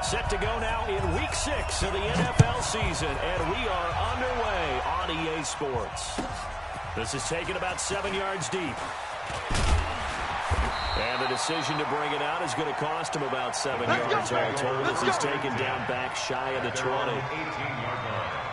Set to go now in Week 6 of the NFL season, and we are underway on EA Sports. This is taken about 7 yards deep. And the decision to bring it out is going to cost him about 7 yards all told as he's taken down back shy of the 20. 18-yard line.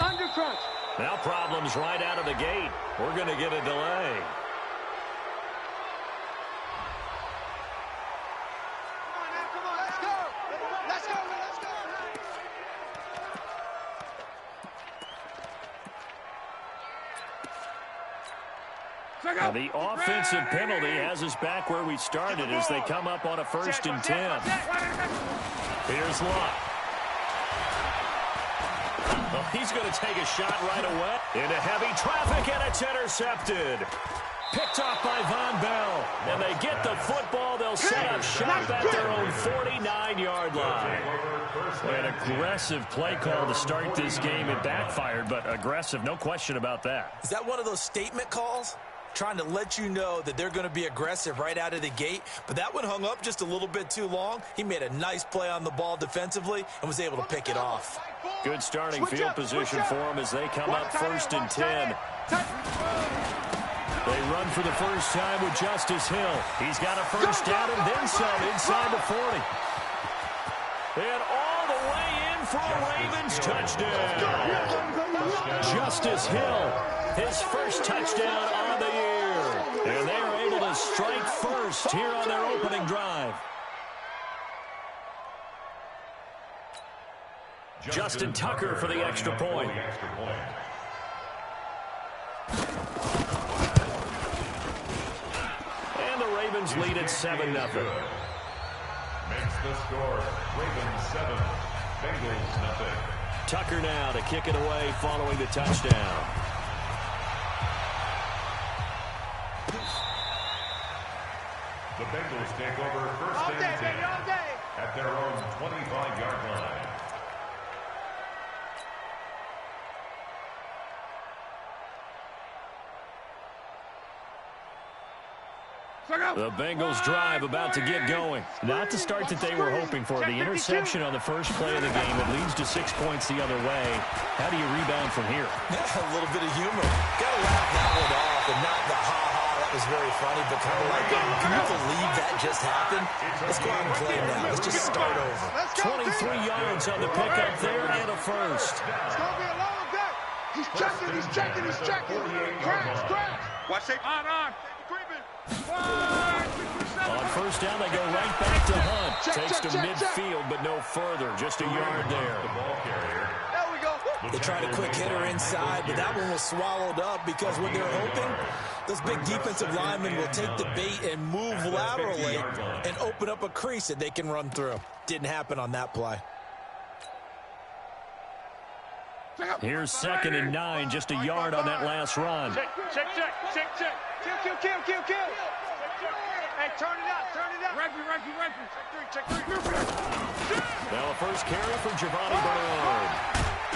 Undercrunch. Now problems right out of the gate. We're going to get a delay. Come on, let's go. Now the offensive penalty has us back where we started as they come up on a 1st and 10. Here's Luck. Well, he's going to take a shot right away. Into heavy traffic, and it's intercepted. Picked off by Von Bell. And they get the football. They'll set up shop at their own 49-yard line. An aggressive play call to start this game. It backfired, but aggressive, no question about that. Is that one of those statement calls? Trying to let you know that they're going to be aggressive right out of the gate. But that one hung up just a little bit too long. He made a nice play on the ball defensively and was able to pick it off. Good starting field position for them as they come up 1st and 10. They run for the first time with Justice Hill. He's got a first down and then some inside the 40. And all the way in for a Ravens touchdown. Justice Hill, his first touchdown on the year. And they are able to strike first here on their opening drive. Justin Tucker for the extra point. And the Ravens lead at 7-0. Makes the score. Ravens 7, Bengals nothing. Tucker now to kick it away following the touchdown. The Bengals take over 1st and 10 at their own 25-yard line. The Bengals drive about to get going. Not the start that they were hoping for. The interception on the first play of the game. It leads to 6 points the other way. How do you rebound from here? A little bit of humor. Got to laugh that one off and not the ha-ha. That was very funny, but kind of like, can you believe that just happened? Let's go out and play now. Let's just start over. 23 yards on the pickup there and a first. It's going to be a long day. He's checking. Crash. Watch it. On. On first down, they go right back to Hunt. Takes to midfield, but no further. Just a yard there. The ball carrier. There we go. They tried a quick hitter inside, but that one was swallowed up because what they're hoping, those big defensive linemen will take the bait and move laterally and open up a crease that they can run through. Didn't happen on that play. Here's 2nd and 9, just a yard on that last run. Check. Kill. Hey, turn it out. Referee. Check three. Now a first carry for Giovanni Bernard.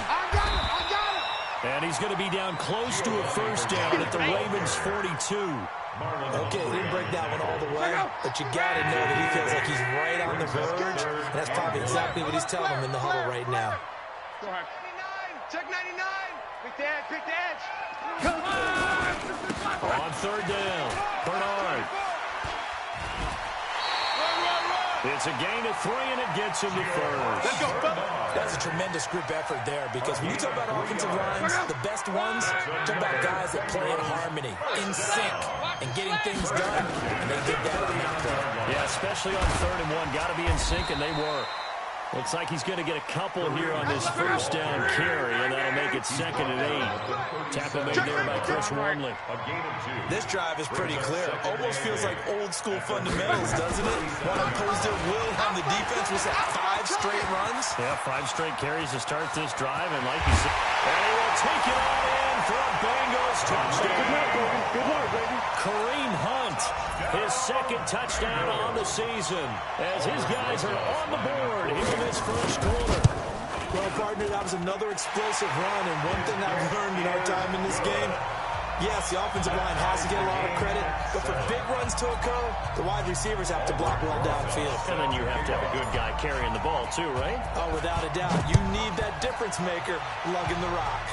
I got him. And he's going to be down close to a first down at the Ravens 42. Okay, he didn't break that one all the way, but you got to know that he feels like he's right on the verge, and that's probably exactly what he's telling him in the huddle right now. Go ahead. Check 99. Pick the edge, pick the edge. On third down, Bernard. It's a gain of 3, and it gets him to first. Let's go, That's a tremendous group effort there, because when you talk about offensive lines, the best ones, talk about guys that play in harmony, in sync, and getting things done, and they did that on that play. Yeah, especially on 3rd and 1. Got to be in sync, and they were. Looks like he's going to get a couple here on this first down carry, and that'll make it 2nd and 8. Tackle made there by Chris Wormley. This drive is pretty clear. Almost feels like old school fundamentals, doesn't it? One opposed their will on the defense. Was that 5 straight runs? Yeah, 5 straight carries to start this drive, and like you said, and he will take it all in for a Bengals touchdown. Good luck, baby. Kareem Hunt, his 2nd touchdown on the season, as his guys are on the board here in this first quarter. Well, partner, that was another explosive run, and one thing I've learned in our time in this game, yes, the offensive line has to get a lot of credit, but for big runs to occur, the wide receivers have to block well downfield. And then you have to have a good guy carrying the ball too, right? Oh, without a doubt. You need that difference maker lugging the rock.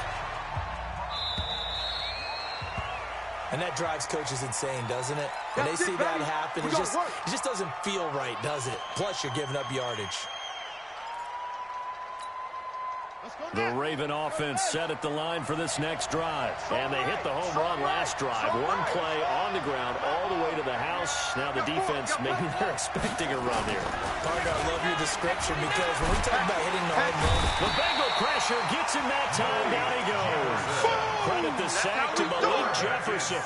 And that drives coaches insane, doesn't it? When they see that happen, it just doesn't feel right, does it? Plus, you're giving up yardage. The Raven offense set at the line for this next drive. And they hit the home run last drive. One play on the ground all the way to the house. Now the defense, maybe they're expecting a run here. Parker, I love your description, because when we talk about hitting the home run, the Bengal pressure gets him that time. Down he goes. Credit the sack to Malik Jefferson.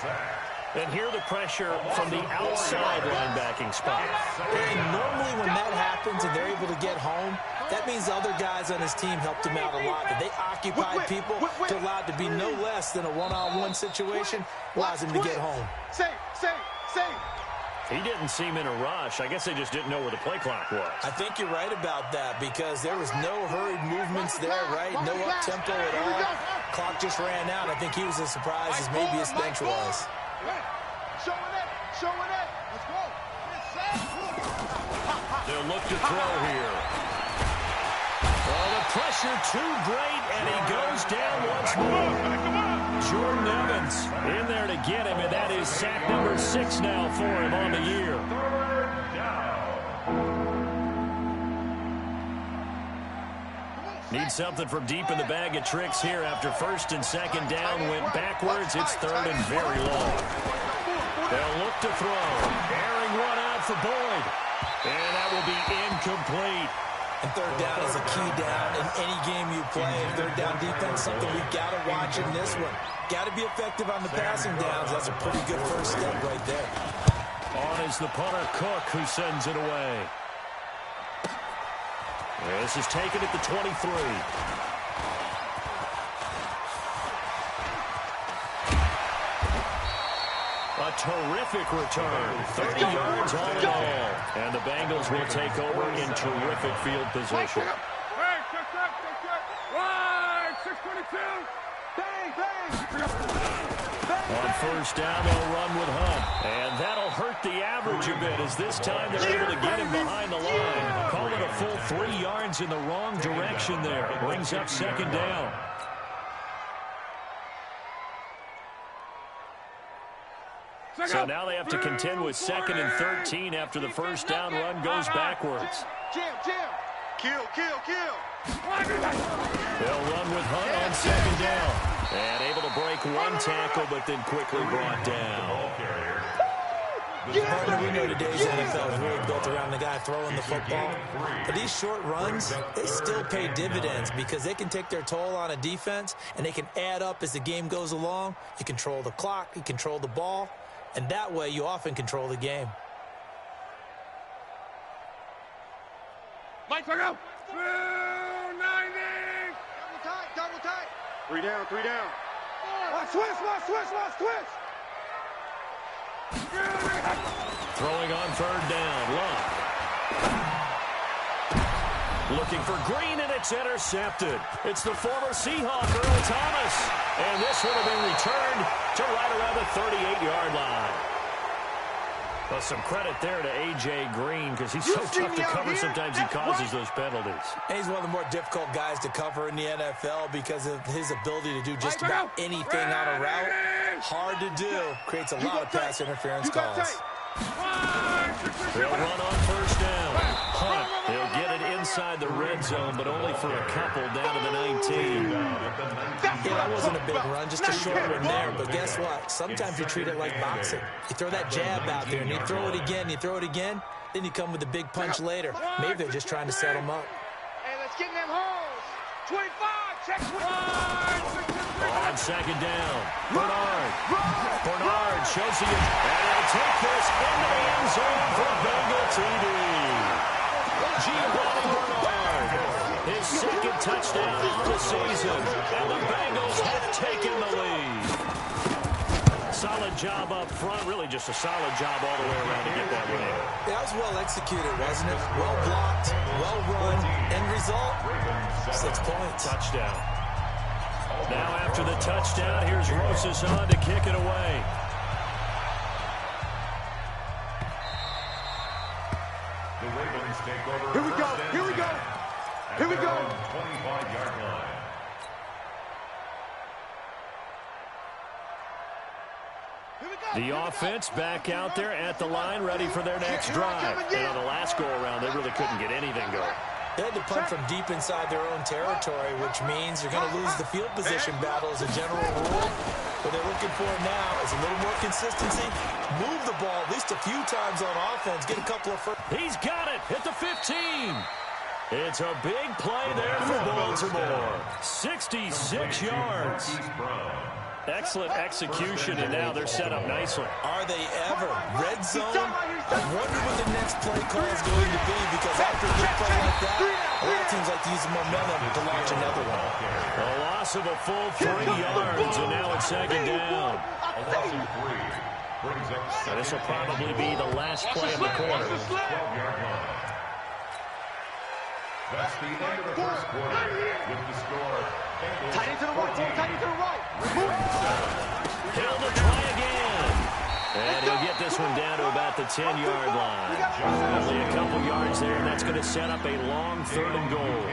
And here the pressure from the outside linebacking spot. And normally when that happens and they're able to get home, that means the other guys on his team helped him out a lot. That they occupied people to allow it to be no less than a one-on-one situation, allows him to get home. Safe. He didn't seem in a rush. I guess they just didn't know where the play clock was. I think you're right about that, because there was no hurried movements there, right? No up-tempo at all. Clock just ran out. I think he was as surprised as maybe his bench was. Show it. Let's go. They'll look to throw here. Oh, the pressure too great, and he goes down once more. Jordan Evans in there to get him, and that is sack number 6 now for him on the year. Need something from deep in the bag of tricks here after 1st and 2nd down went backwards. It's 3rd and very long. They'll look to throw. Airing one out for Boyd. And that will be incomplete. And 3rd down is a key down in any game you play. And 3rd down defense, something we've got to watch in this one. Got to be effective on the passing downs. That's a pretty good first step right there. On is the punter, Cook, who sends it away. This is taken at the 23. A terrific return. 30 yards all in all. And the Bengals will take over in terrific field position. On 1st down, they'll run with Hunt. And that'll hurt the average a bit, as this time they're able to get him behind the line. Call it a full 3 yards in the wrong direction there. Brings up 2nd down. So now they have to contend with 2nd and 13 after the 1st down run goes backwards. Jam. Kill. They'll run with Hunt on 2nd down. And able to break one tackle, but then quickly brought down. Partner, we know today's NFL is really built around the guy throwing the football. But these short runs, they still pay dividends, because they can take their toll on a defense, and they can add up as the game goes along. You control the clock, you control the ball, and that way you often control the game. Mike, go! 90! Double tight! 3 down. Watch twist! Throwing on 3rd down, Love. Looking for Green, and it's intercepted. It's the former Seahawk, Earl Thomas. And this would have been returned to right around the 38-yard line. Well, some credit there to A.J. Green because he's so tough to cover. Sometimes he causes those penalties. And he's one of the more difficult guys to cover in the NFL because of his ability to do just about anything on a route. Hard to do. Creates a lot of pass interference calls. They'll run on first down. Hunt. They'll get it inside the red zone, but only for a couple down to the 19. Yeah, that wasn't a big run, just a short one there. But guess what? Sometimes you treat it like boxing. You throw that jab out there, and you throw it again, then you come with a big punch later. Maybe they're just trying to set them up. Hey, let's get in them holes. 25, check 25. On second down, Bernard shows the, and he'll take this into the end zone for Bengal TD. Giovanni Bernard, his second touchdown of the season, and the Bengals have taken the lead. Solid job up front, really just a solid job all the way around to get that win. That was well executed, wasn't it? Well blocked, well run, end result, 6 points. Touchdown. Now after the touchdown, here's Rosas on to kick it away. The Ravens take over. Here we go. Here we go. Here we go. 25-yard line. The offense back out there at the line, ready for their next drive. And on the last go-around, they really couldn't get anything going. They had to punt from deep inside their own territory, which means you're going to lose the field position battle as a general rule. What they're looking for now is a little more consistency. Move the ball at least a few times on offense. Get a couple of first. He's got it at the 15. It's a big play there for Baltimore. 66 yards. Excellent execution, and now they're set up nicely. Are they ever? Red zone? I wonder what the next play call is going to be, because after a good play like that, a lot of teams like to use the momentum to launch another one. A loss of a full 3 yards, and now it's second down. This will probably be the last play of the quarter. That's the end of the first quarter with the score. Tight into the right, tight into the right. Hill to try again. And he'll get this one down to about the 10-yard line. Only a couple yards there, and that's going to set up a long 3rd and goal.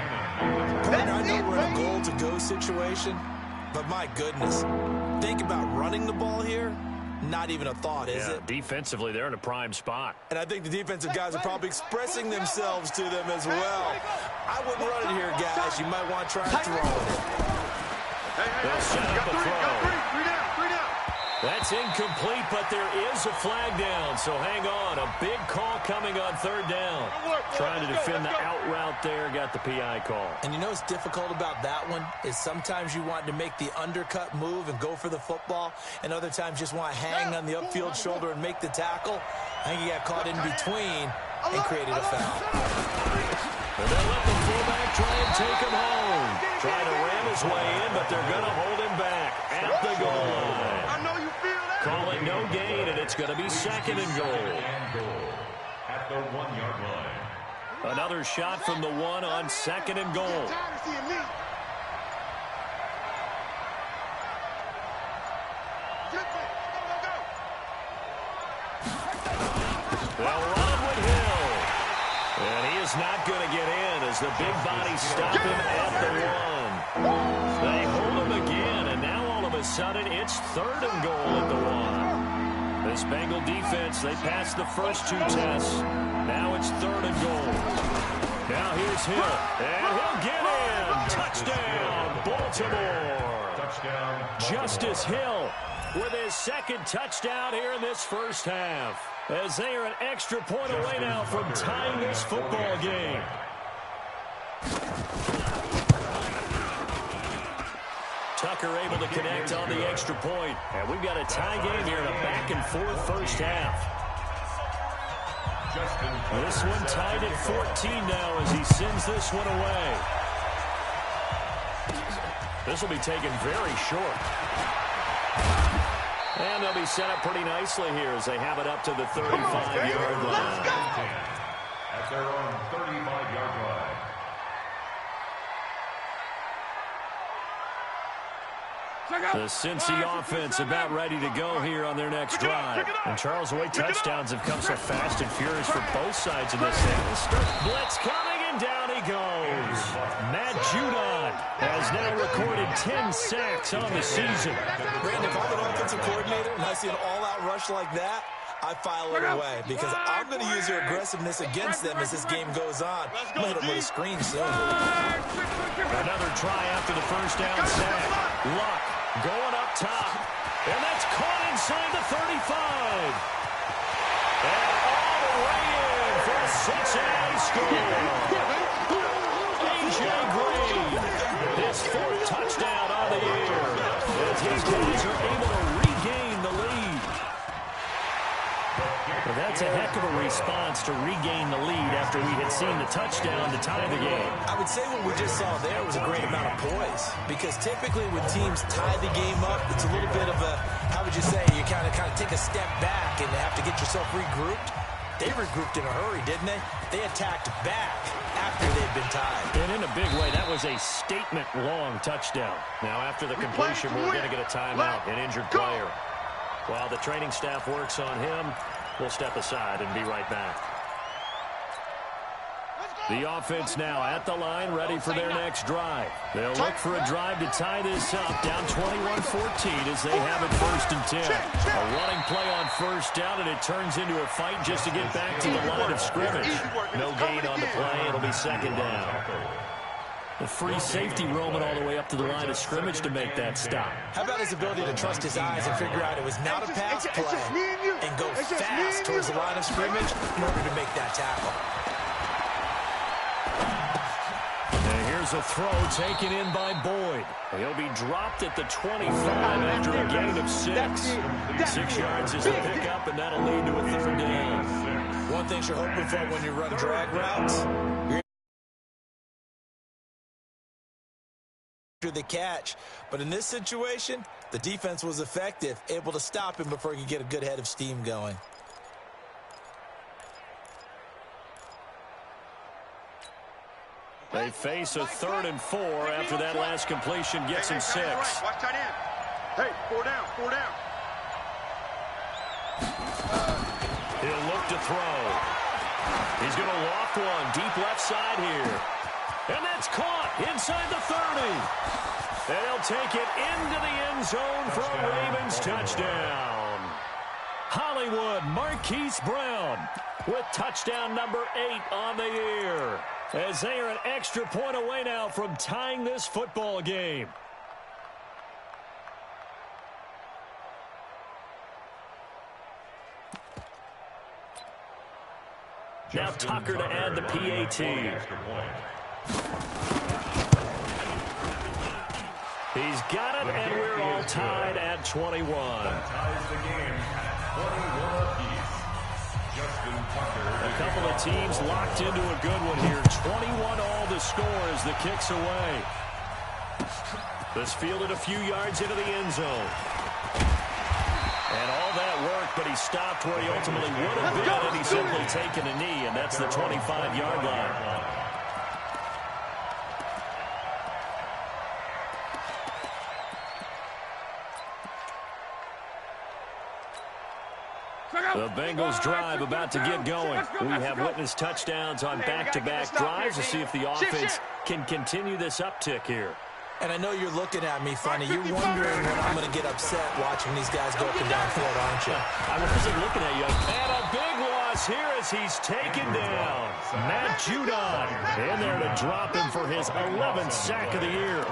I know we're in a goal-to-go situation, but my goodness, think about running the ball here. Not even a thought, is it? Defensively, they're in a prime spot. And I think the defensive guys are probably expressing themselves to them as well. I wouldn't run it here, guys. You might want to try and throw it. They'll set up a throw. That's incomplete, but there is a flag down, so hang on. A big call coming on 3rd down. Trying to defend the out route there, got the PI call. And you know what's difficult about that one is sometimes you want to make the undercut move and go for the football, and other times just want to hang on the upfield shoulder and make the tackle. I think he got caught in between and created a foul. And they'll let the fullback try and take him home. Trying to ram his way in, but they're going to hold him back at the goal line. Calling no gain, and it's going to be 2nd and goal. At the 1-yard line. Another shot from the 1 on 2nd and goal. They'll run it with Hill. And he is not going to get in as the big bodies stop him at the 1. They hold him again, and now all of a sudden it's 3rd and goal at the 1. This Bengal defense, they passed the first 2 tests. Now it's 3rd and goal. Now here's Hill, and he'll get in. Touchdown, Baltimore. Touchdown. Justice Hill with his 2nd touchdown here in this first half, as they are an extra point away now from tying this football game. Tucker able to connect on the extra point. And we've got a tie game here in a back-and-forth first half. This one tied at 14 now as he sends this one away. This will be taken very short. And they'll be set up pretty nicely here as they have it up to the 35-yard line. At their own 35-yard line. The Cincy offense about ready to go here on their next drive. And Charles, the way touchdowns have come so fast and furious for both sides of this thing. Blitz coming, and down he goes. Matt Judon has now recorded 10 sacks on the season. Brandon, if I'm an offensive coordinator and I see an all-out rush like that, I file it away because I'm going to use their aggressiveness against them as this game goes on. I'm going to hit them with a screen soon. Another try after the first down sack. Luck going up top. And that's caught inside the 35. And all the way in for a Cincinnati score. A.J. Green, his 4th touchdown on the year. As his guys are able to regain the lead. Well, that's a heck of a response to regain the lead after we had seen the touchdown to tie the game. I would say what we just saw there was a great amount of poise, because typically when teams tie the game up, it's a little bit of a, how would you say, you kind of take a step back and have to get yourself regrouped. They regrouped in a hurry, didn't they? They attacked back after they'd been tied. And in a big way, that was a statement-long touchdown. Now, after the completion, we're going to get a timeout, an injured player. While the training staff works on him, we'll step aside and be right back. The offense now at the line, ready for their next drive. They'll look for a drive to tie this up, down 21-14 as they have it 1st and 10. A running play on 1st down, and it turns into a fight just to get back to the line of scrimmage. No gain on the play. It'll be 2nd down. The free safety roaming all the way up to the line of scrimmage to make that stop. How about his ability to trust his eyes and figure out it was not a pass play and go fast towards the line of scrimmage in order to make that tackle? And here's a throw taken in by Boyd. He'll be dropped at the 25 after a gain of 6. 6 yards is the pickup, and that'll lead to a 3rd down. One thing you're hoping for when you run drag routes, the catch, but in this situation the defense was effective, able to stop him before he could get a good head of steam going. They face a 3rd and 4 after that last completion gets him 6. Watch tight end. Hey, 4 down. He'll look to throw. He's going to loft one deep left side here. And that's caught inside the 30. They'll take it into the end zone for a Ravens touchdown. Hollywood Marquise Brown with touchdown number 8 on the year, as they are an extra point away now from tying this football game. Now Tucker to add the PAT. He's got it, and we're all tied at 21. Ties the game at 21 apiece. A couple of teams locked into a good one here. 21 all the score as the kick's away. This fielded a few yards into the end zone. And all that work, but he stopped where he ultimately would have been, and he's simply taken a knee, and that's the 25-yard line. The Bengals drive about to get going. We have witnessed touchdowns on back-to-back drives to see if the offense can continue this uptick here. And I know you're looking at me funny. You're wondering when I'm going to get upset watching these guys go up and down field, aren't you? I wasn't looking at you. And a big loss here as he's taken down. Matt Judon in there to drop him for his 11th sack of the year.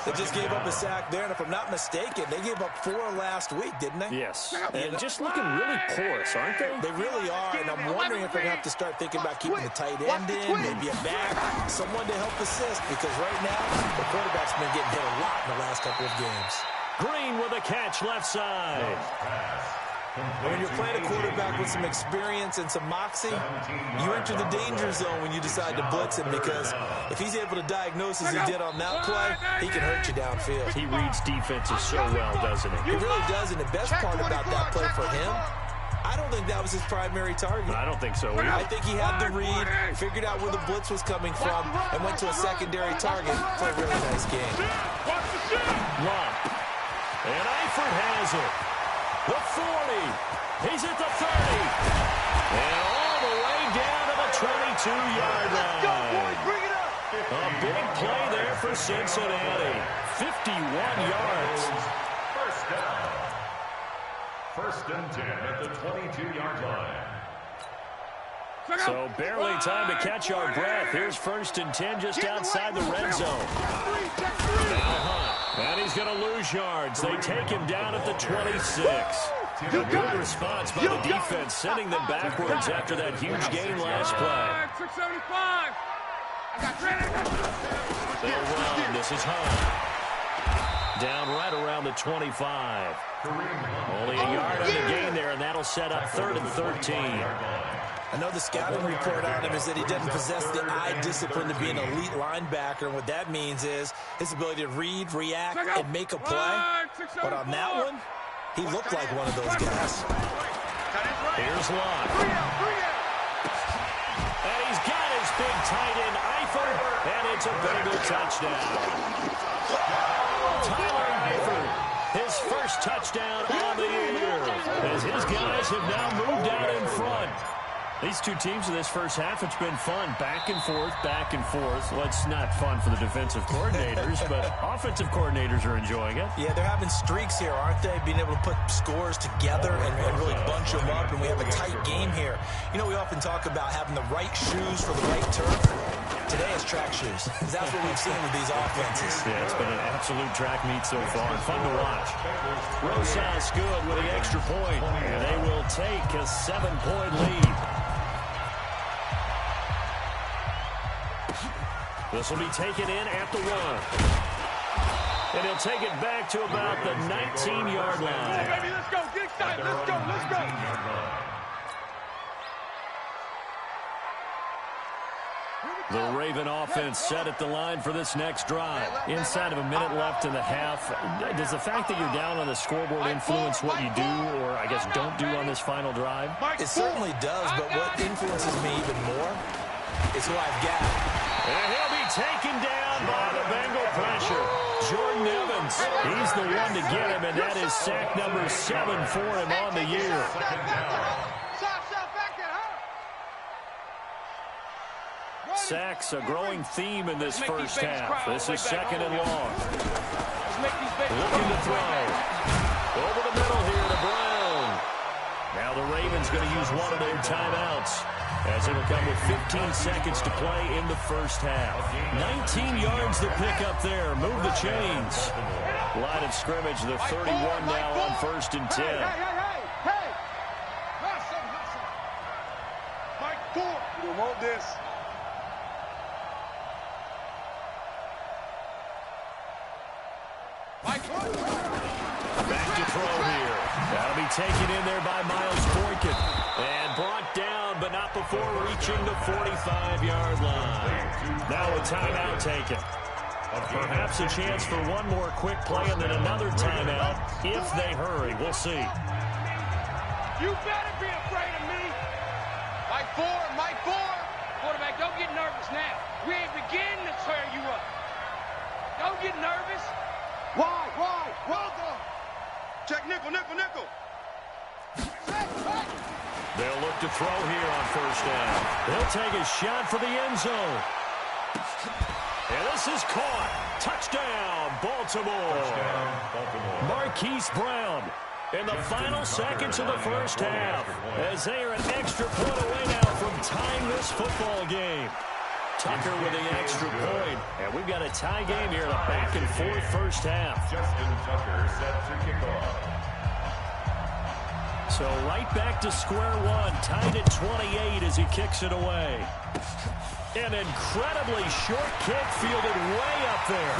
They just gave up a sack there, and if I'm not mistaken, they gave up 4 last week, didn't they? Yes. And just looking really porous, aren't they? They really are, and I'm wondering if they're going to have to start thinking about keeping the tight end in, maybe a back, someone to help assist, because right now the quarterback's been getting hit a lot in the last couple of games. Green with a catch left side. When you're playing a quarterback with some experience and some moxie, you enter the danger zone when you decide to blitz him, because if he's able to diagnose as he did on that play, he can hurt you downfield. He reads defenses so well, doesn't he? He really does, and the best part about that play for him, I don't think that was his primary target. I don't think so either. I think he had the read, figured out where the blitz was coming from, and went to a secondary target for a really nice game. Love And Eifert has it. The 40. He's at the 30. And all the way down to the 22-yard line. Let's go, boys. Bring it up. A big play there for Cincinnati. 51 yards. First down. First and 10 at the 22-yard line. So barely time to catch our breath. Here's first and 10 just outside the red zone. Now Hunt. And he's going to lose yards. They take him down at the 26. A good response by the defense, sending them backwards after that huge gain last play. 675. They'll run. This is Hunt. Down right around the 25. Only a yard on the gain there, and that'll set up 3rd and 13. I know the scouting report on him is that he doesn't possess the eye discipline to be an elite linebacker, and what that means is his ability to read, react, and make a play. But on that one, he looked like one of those guys. Here's Locke. And he's got his big tight end, Eifert, and it's a Bengal touchdown. Tyler Eifert, his first touchdown on the year, as his guys have now moved out in front. These two teams in this first half, it's been fun. Back and forth, back and forth. Well, it's not fun for the defensive coordinators, but offensive coordinators are enjoying it. Yeah, they're having streaks here, aren't they? Being able to put scores together and really bunch them up, and we have a tight game here. You know, we often talk about having the right shoes for the right turf. Today is track shoes. That's what we've seen with these offenses. Yeah, it's been an absolute track meet so far. Fun to watch. Rosas good with the extra point, and they will take a 7-point lead. This will be taken in at the 1. And he'll take it back to about the 19-yard line. Baby, let's go. Get excited. Let's go. Let's go. The Raven offense set at the line for this next drive. Inside of a minute left in the half, does the fact that you're down on the scoreboard influence what you do or, I guess, don't do on this final drive? It certainly does, but what influences me even more is who I've got. And he'll be taken down by the Bengal pressure. Jordan Evans, he's the one to get him, and that is sack number 7 for him on the year. Sacks, a growing theme in this first half. This is 2nd and long. Looking to throw. Over the middle here to Brown. Now the Ravens going to use one of their timeouts, as it'll come with 15 seconds to play in the first half. 19 yards to pick up there. Move the chains. Line of scrimmage, the 31 now on 1st and 10. Hey. Hustle. Mike, 4. You want this. Back to throw here. That'll be taken in there by Miles Boykin. And brought down, but not before reaching the 45-yard line. Now a timeout taken. Perhaps a chance for one more quick play and then another timeout if they hurry. We'll see. You better be afraid of me. Mike 4. Quarterback, don't get nervous now. We ain't beginning to tear you up. Don't get nervous. Why? Well done. Check nickel. They'll look to throw here on 1st down. They'll take a shot for the end zone. And this is caught. Touchdown, Baltimore. Marquise Brown in the final seconds of the first half, as they are an extra point away now from tying this football game. Tucker with the extra point. And we've got a tie game here in a back-and-forth first half. Justin Tucker set to kick off. So right back to square one. Tied at 28 as he kicks it away. An incredibly short kick fielded way up there.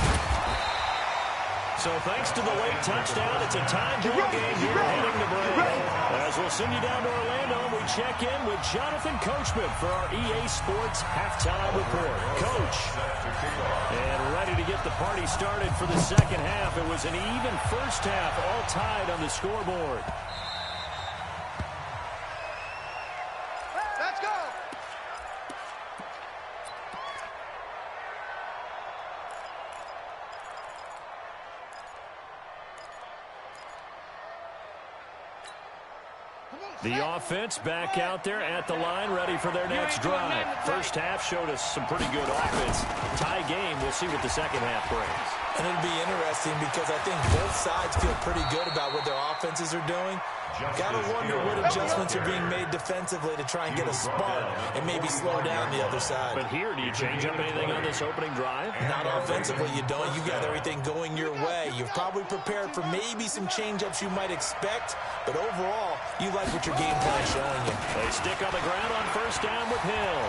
So thanks to the late touchdown, it's a time ball game here heading to break. As we'll send you down to Orlando, we check in with Jonathan Coachman for our EA Sports Halftime Report. Coach, and ready to get the party started for the second half. It was an even first half, all tied on the scoreboard. Let's go. The offense back out there at the line, ready for their next drive. First half showed us some pretty good offense. Tie game, we'll see what the second half brings. And it'll be interesting because I think both sides feel pretty good about what their offenses are doing. Got to wonder what adjustments are being made defensively to try and get a spark and maybe slow down the other side. But here, do you change up anything on this opening drive? Not offensively, you don't. You got everything going your way. You've probably prepared for maybe some change-ups you might expect, but overall, you like what your game plan is showing you. They stick on the ground on first down with Hill.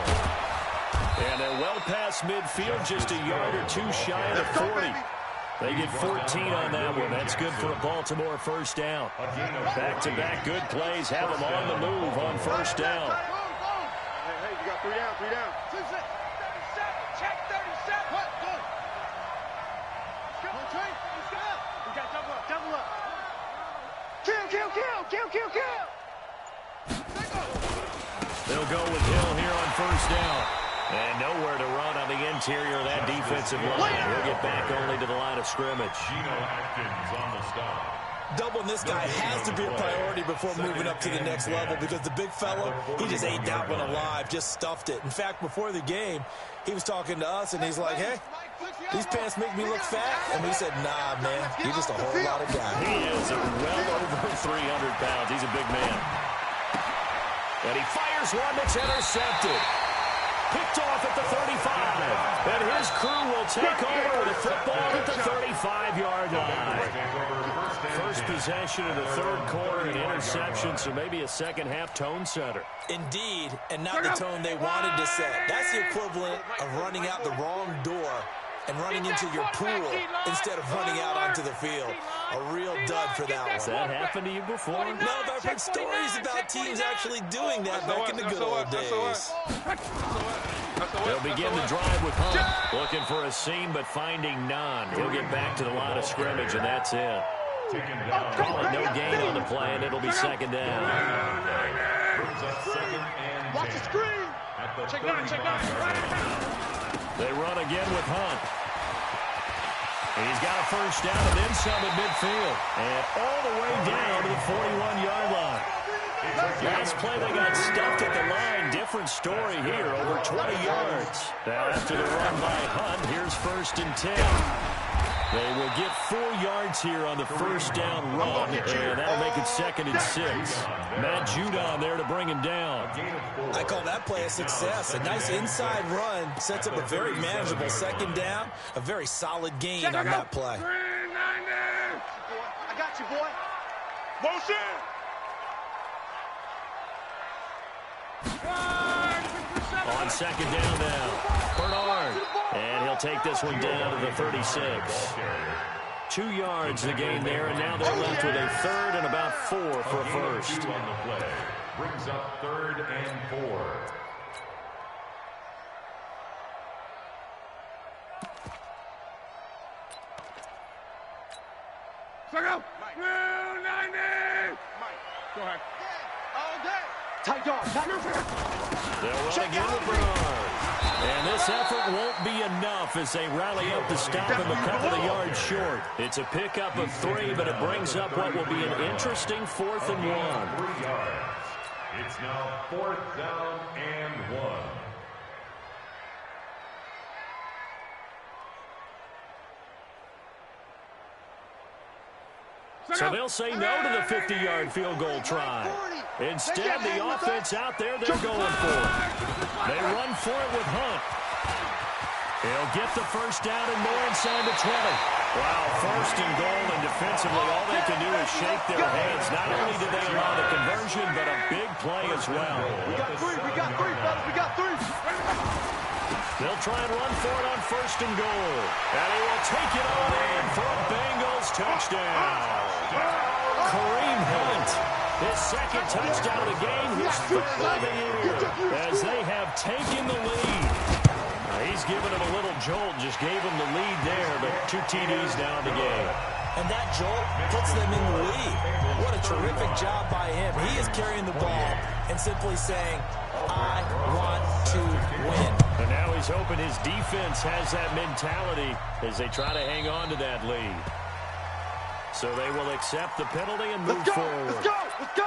And they're well past midfield, just a yard or two shy of the 40. They get 14 on that one. That's good for a Baltimore first down. Back-to-back good plays have them on the move on first down. Hey, you got 3 down, 3 down. 37, check 37. What? Go. Let's go. Let's go. We got double up. Kill. They'll go with Hill here on first down. And nowhere to run on the interior of that defensive line. He'll get back only to the line of scrimmage. On the stop. Doubling this guy has to be a priority before moving up to the next level because the big fella, he just ate that one alive, just stuffed it. In fact, before the game, he was talking to us, and he's like, hey, these pants make me look fat. And we said, nah, man, you're just a whole lot of guy. He is well over 300 pounds. He's a big man. And he fires one that's intercepted. Picked off at the 35. And his crew will take over the football at the 35-yard line. First possession of the third quarter, an interception, so maybe a second-half tone setter. Indeed, and not the tone they wanted to set. That's the equivalent of running out the wrong door and running into your pool instead of running out onto the field. A real dud for that one. Has that happened to you before? No, but I've heard stories about teams actually doing that back in the good old days. They'll begin the drive with Hunt. Looking for a seam, but finding none. He'll get back to the line of scrimmage, and that's it. Call it no gain on the play, and it'll be second down. Watch the screen. Check 9. They run again with Hunt. He's got a first down and then some at midfield. And all the way down to the 41-yard line. Last play, they got stuffed at the line. Different story here, over 20 yards. Now, after the run by Hunt, here's 1st and 10. They will get 4 yards here on the first down run, and that'll make it 2nd and 6. Matt Judon there to bring him down. I call that play a success. A nice inside run sets up a very manageable second down, a very solid gain on that play. I got you, boy. Motion. On second down now, Bernard. And he'll take this one down to the 36. 2 yards the gain there, and now they're left with a 3rd and about 4 for a first. On the play brings up 3rd and 4. Go. Go ahead. All day. Tight dog. They'll run again with Bernard. And this effort won't be enough as they rally up to stop him a couple of yards short. It's a pickup of 3, but it brings up what will be an interesting 4th and 1. 3 yards. It's now 4th down and 1. So they'll say no to the 50-yard field goal try. Instead, the offense out there, they're going for it. They run for it with Hunt. He'll get the first down and more inside the 20. Wow, 1st and goal, and defensively, all they can do is shake their heads. Not only did they allow the conversion, but a big play as well. We got 3, fellas. We got 3. They'll try and run for it on 1st and goal. And he will take it on in for a Bengals touchdown. Kareem Hunt, his 2nd touchdown of the game, his 3rd of the year, as they have taken the lead. He's given him a little jolt, just gave him the lead there, but 2 TDs now in the game. And that jolt puts them in the lead. What a terrific job by him. He is carrying the ball and simply saying, I want to win. And now he's hoping his defense has that mentality as they try to hang on to that lead. So they will accept the penalty and move forward. Let's go!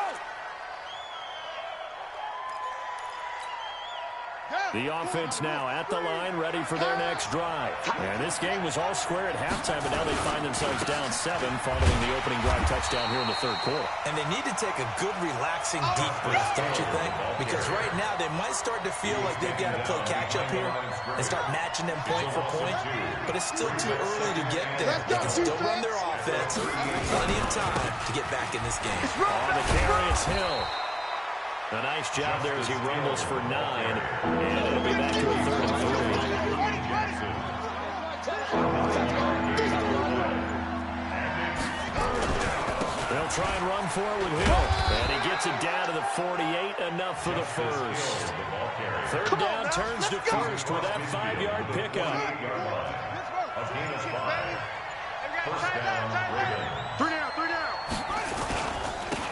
The offense now at the line, ready for their next drive. And this game was all square at halftime, but now they find themselves down 7 following the opening drive touchdown here in the third quarter. And they need to take a good, relaxing, deep breath, don't you think? Because right now they might start to feel like they've got to play catch-up here and start matching them point for point. But it's still too early to get there. They can still run their offense. Plenty of time to get back in this game. On the carry, it's Hill. A nice job there as he rumbles for 9. And it'll be back to a 3rd and 3. They'll try and run for it with Hill. And he gets it down to the 48, enough for the first. 3rd down turns to first with that 5-yard pickup.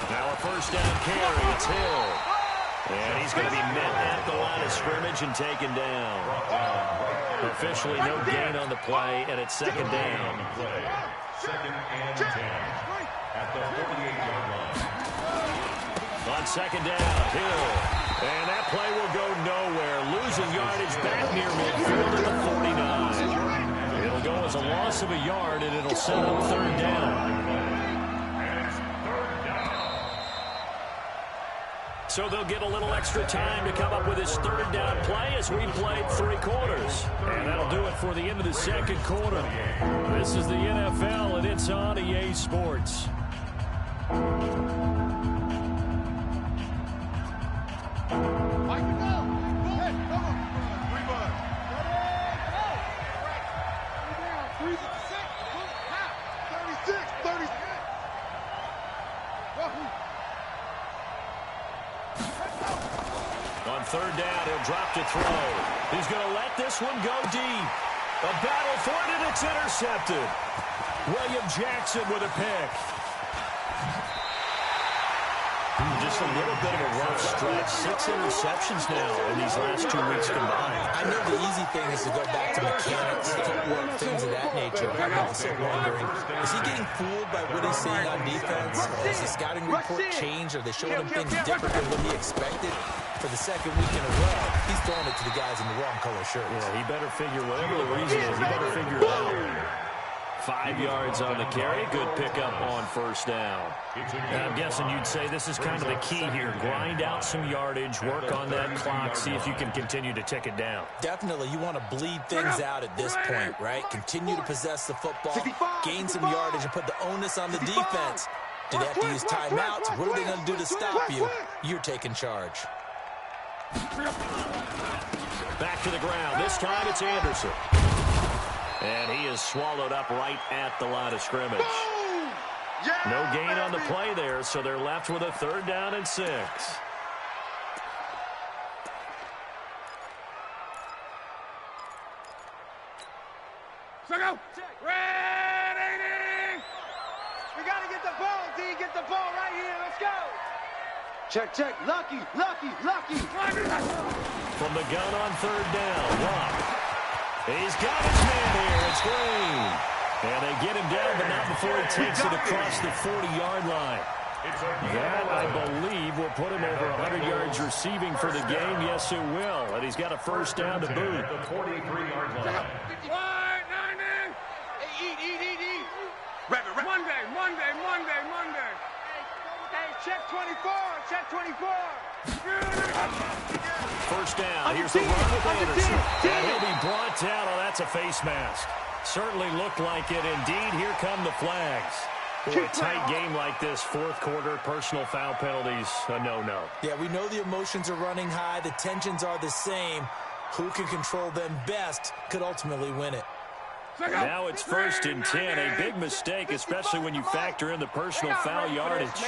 Now a 1st down carry, it's Hill. And he's going to be met at the line of scrimmage and taken down. Officially no gain on the play, and it's 2nd down. 2nd and 10 at the 48-yard line. On 2nd down, Hill. And that play will go nowhere. Losing yardage back near midfield at the 49. It'll go as a loss of a yard, and it'll set up 3rd down. So they'll get a little extra time to come up with his 3rd down play as we played 3 quarters. And that'll do it for the end of the 2nd quarter. This is the NFL, and it's on EA Sports. On 3rd down, he'll drop to throw. He's going to let this one go deep. A battle for it, and it's intercepted. William Jackson with a pick. Just a little bit of a rough stretch. 6 interceptions now in these last 2 weeks combined. I know the easy thing is to go back to mechanics, footwork, things of that nature. I'm also wondering, is he getting fooled by what he's seeing on defense? Has the scouting report changed? Are they showing him things different than what he expected? For the 2nd week in a row, he's throwing it to the guys in the wrong color shirts. Yeah, he better figure, whatever the reason is, he better figure it out. 5 yards on the carry. Good pickup on 1st down. And I'm guessing you'd say this is kind of the key here. Grind out some yardage, work on that clock, see if you can continue to tick it down. Definitely. You want to bleed things out at this point, right? Continue to possess the football, gain some yardage, and put the onus on the defense. Do they have to use timeouts? What are they going to do to stop you? You're taking charge. Back to the ground. This time it's Anderson. And he is swallowed up right at the line of scrimmage. No gain on the play there, so they're left with a 3rd down and 6. Go. Ready! We got to get the ball, D. Get the ball right here. Let's go. Check, check. Lucky. From the gun on 3rd down, Luck. He's got his man here. It's Green. And they get him down, but not before he takes it across the 40-yard line. That, I believe, will put him over 100 yards receiving for the game. Yes, it will. And he's got a 1st down to boot. The 43-yard line. Eat. Monday. Hey, check 24. 1st down. Here's the run with Anderson. And he'll be brought down. Oh, that's a face mask. Certainly looked like it. Indeed, here come the flags. Boy, a tight game like this, 4th quarter, personal foul penalties, a no-no. Yeah, we know the emotions are running high. The tensions are the same. Who can control them best could ultimately win it. Now it's 1st and 10. A big mistake, especially when you factor in the personal foul yardage.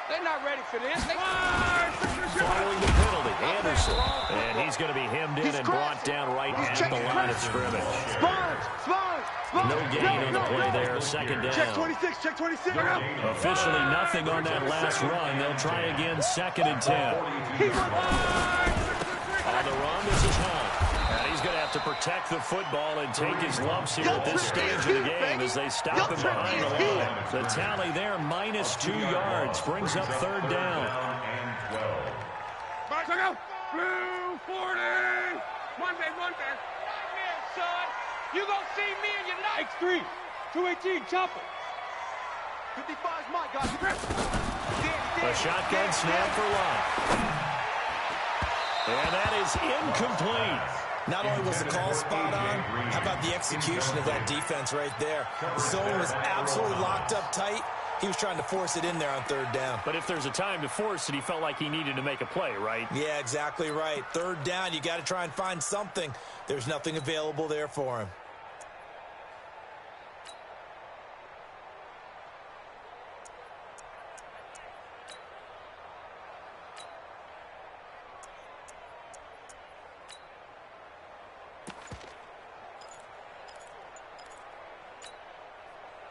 They're not ready for this. Following the penalty, Anderson. And he's going to be hemmed in and brought down right at the line of scrimmage. No gain on the play there. 2nd down. Check 26. Officially nothing on that last run. They'll try again, 2nd and 10. On the run, this is Hunt. And he's going to have to protect the football and take his lumps here at this stage of the game as they stop him behind the line. The tally there, -2 yards, brings up 3rd down. 40! Monday. Nightmare, son. You gonna see me in your night. X3, 218, chopper. 55's my guy. A shotgun snap for Lott. And that is incomplete. Not only was the call spot on, how about the execution of that defense right there? The zone was absolutely locked up tight. He was trying to force it in there on third down. But if there's a time to force it, he felt like he needed to make a play, right? Yeah, exactly right. Third down, you got to try and find something. There's nothing available there for him.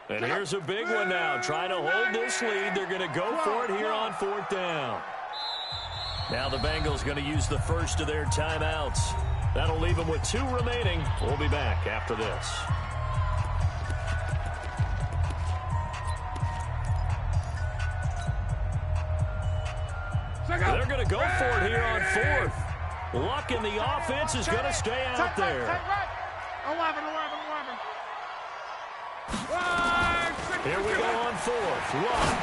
And here's a big one now. Trying to hold this lead. They're going to go for it here on fourth down. Now the Bengals going to use the first of their timeouts. That'll leave them with 2 remaining. We'll be back after this. They're going to go for it here on fourth. Luck in the offense is going to stay out there. 11. Here we go on fourth. Luck.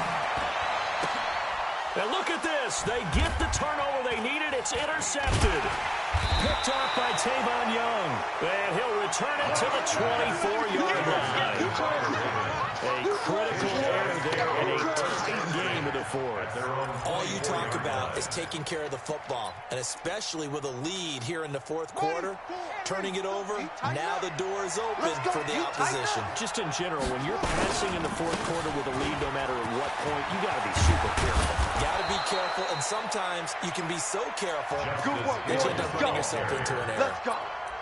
And look at this. They get the turnover they needed. It's intercepted. Picked off by Tavon Young. And he'll return it to the 24-yard line. A critical error there in a tight game of the fourth. All you talk about is taking care of the football, and especially with a lead here in the fourth quarter, turning it over, now the door is open for the opposition. Just in general, when you're passing in the fourth quarter with a lead, no matter at what point, you got to be super careful. Got to be careful, and sometimes you can be so careful that you end up running yourself into an error.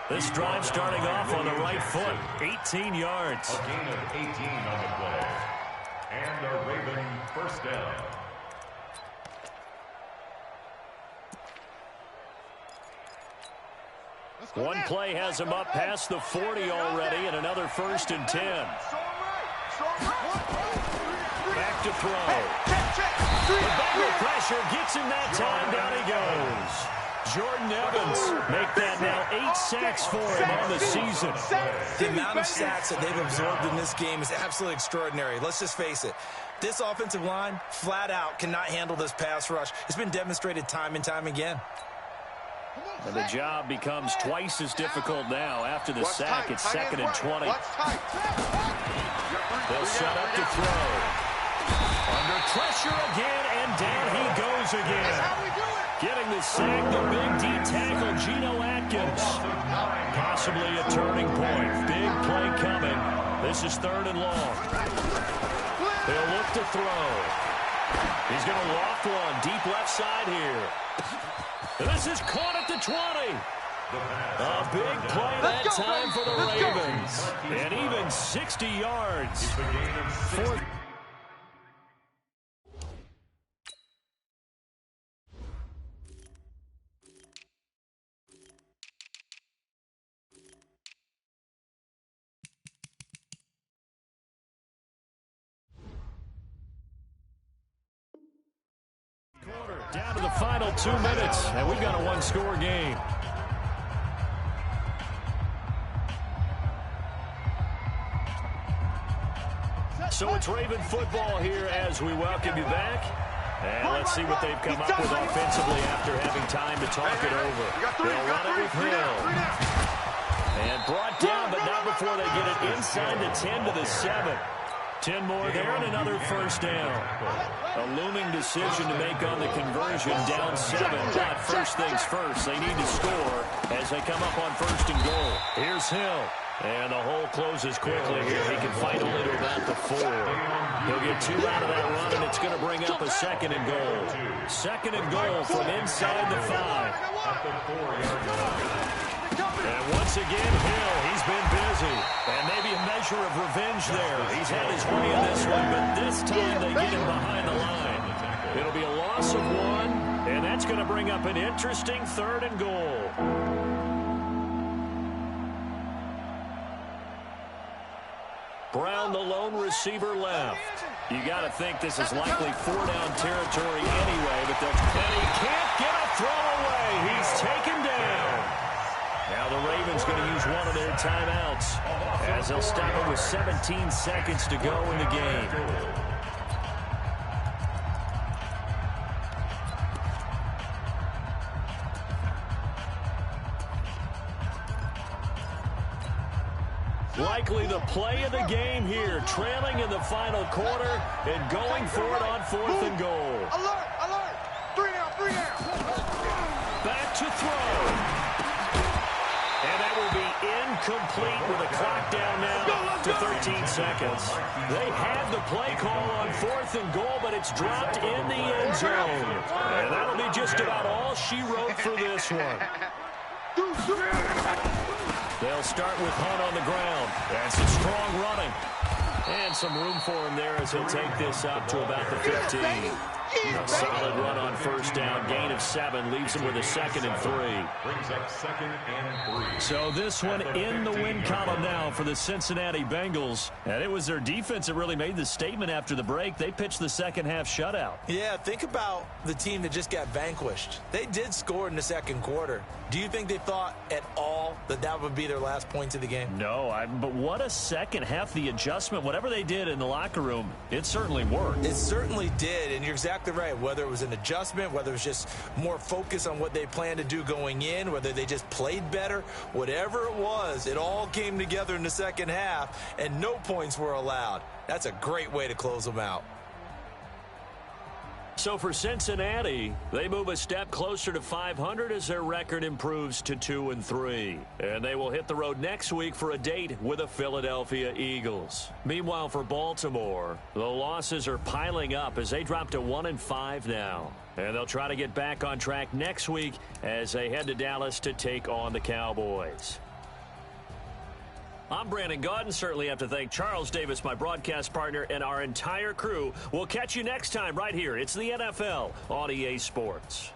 This drive starting off on the right foot, 18 yards. A gain of 18 on the play. And a Raven first down. One play has him up past the 40 already, and another 1st and 10. Back to throw. The Bengal pressure gets him that time. Down he goes. Jordan Evans make that now 8 sacks for him on the season. The amount of sacks that they've absorbed in this game is absolutely extraordinary. Let's just face it. This offensive line, flat out, cannot handle this pass rush. It's been demonstrated time and time again. And the job becomes twice as difficult now. After the sack, it's 2nd and 20. They'll set up to throw. Under pressure again, and down he goes again. Getting the sack, the big D tackle, Geno Atkins. Possibly a turning point. Big play coming. This is 3rd and long. They'll look to throw. He's going to loft one. Deep left side here. This is caught at the 20. A big play that time for the Ravens. And even 60 yards. Fourth. Down to the final 2 minutes, and we've got a 1-score game. So it's Raven football here as we welcome you back. And let's see what they've come up with offensively after having time to talk it over. They'll run it with Hill. And brought down, but not before they get it inside the 10 to the 7. 10 more there and another 1st down. A looming decision to make on the conversion, down 7. But first things first, they need to score as they come up on 1st and goal. Here's Hill. And the hole closes quickly here. He can fight only to about the 4. He'll get 2 out of that run, and it's going to bring up a 2nd and goal. 2nd and goal from inside the 5. And once again, Hill, he's been busy. And maybe a measure of revenge there. He's had his way in this one, but this time they get him behind the line. It'll be a loss of 1, and that's going to bring up an interesting 3rd and goal. Brown, the lone receiver, left. You got to think this is likely 4-down territory anyway, but and he can't get a throw away. He's taken down. Now the Ravens going to use one of their timeouts as they'll stop it with 17 seconds to go in the game. Likely the play of the game here, trailing in the final quarter and going for it on 4th and goal. Alert, alert. 3 down. Back to throw. And that will be incomplete with a clock down now to 13 seconds. They had the play call on 4th and goal, but it's dropped in the end zone. And that'll be just about all she wrote for this one. They'll start with Hunt on the ground. And some strong running. And some room for him there as he'll take this up to about the 15. A solid run on first down. Gain of 7 leaves him with a 2nd and 3. Brings up 2nd and 3. So this one in the win column now for the Cincinnati Bengals. And it was their defense that really made the statement after the break. They pitched the second half shutout. Yeah, think about the team that just got vanquished. They did score in the second quarter. Do you think they thought at all that that would be their last points of the game? No, but what a second half. The adjustment, whatever they did in the locker room, it certainly worked. It certainly did, and you're exactly right. Whether it was an adjustment, whether it was just more focus on what they planned to do going in, whether they just played better, whatever it was, it all came together in the second half, and no points were allowed. That's a great way to close them out. So for Cincinnati, they move a step closer to 500 as their record improves to 2-3. And they will hit the road next week for a date with the Philadelphia Eagles. Meanwhile, for Baltimore, the losses are piling up as they drop to 1-5 now. And they'll try to get back on track next week as they head to Dallas to take on the Cowboys. I'm Brandon Gaudin. Certainly have to thank Charles Davis, my broadcast partner, and our entire crew. We'll catch you next time right here. It's the NFL on EA Sports.